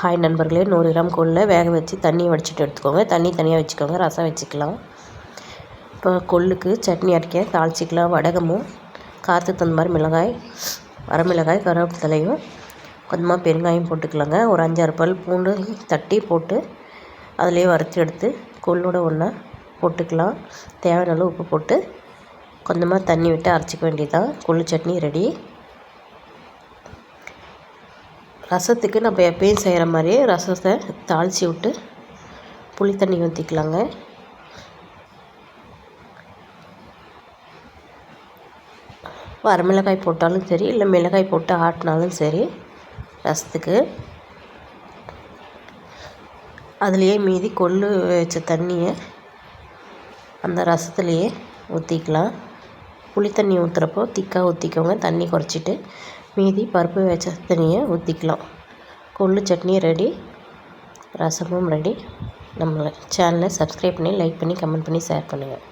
Hi நண்பர்களே, 100 gram கொள்ளில் வேக வச்சு தண்ணியை வடிச்சிட்டு எடுத்துக்கோங்க. தண்ணி தனியாக வச்சுக்கோங்க, ரசம் வச்சுக்கலாம். இப்போ கொள்ளுக்கு சட்னி அரைக்க தாளிச்சிக்கலாம். வடகமும் காற்றுக்கு தகுந்த மாதிரி மிளகாய், வரமிளகாய், கருவேப்பிலையும் கொஞ்சமாக பெருங்காயம் போட்டுக்கலாங்க. ஒரு 5-6 பல் பூண்டு தட்டி போட்டு அதிலே வறுத்து எடுத்து கொள்ளோட ஒன்றா போட்டுக்கலாம். தேவையான அளவு உப்பு போட்டு கொஞ்சமாக தண்ணி விட்டு அரைச்சிக்க வேண்டியதுதான். கொள்ளு சட்னி ரெடி. ரசத்துக்கு நம்ம எப்பயும் செய்கிற மாதிரியே ரசத்தை தாளித்து விட்டு புளி தண்ணி ஊற்றிக்கலாங்க. வரமிளகாய் போட்டாலும் சரி, இல்லை மிளகாய் போட்டு ஆட்டினாலும் சரி ரசத்துக்கு. அதுலேயே மீதி கொள்ளு வச்ச தண்ணியை அந்த ரசத்துலேயே ஊற்றிக்கலாம். புளி தண்ணி ஊற்றுறப்போ திக்காக ஊற்றிக்கோங்க, தண்ணி குறைச்சிட்டு. மீதி பருப்பு வச்ச தண்ணியை ஊற்றிக்கலாம். கொள்ளு சட்னி ரெடி, ரசமும் ரெடி. நம்ம சேனலை சப்ஸ்கிரைப் பண்ணி, லைக் பண்ணி, கமெண்ட் பண்ணி, ஷேர் பண்ணுங்கள்.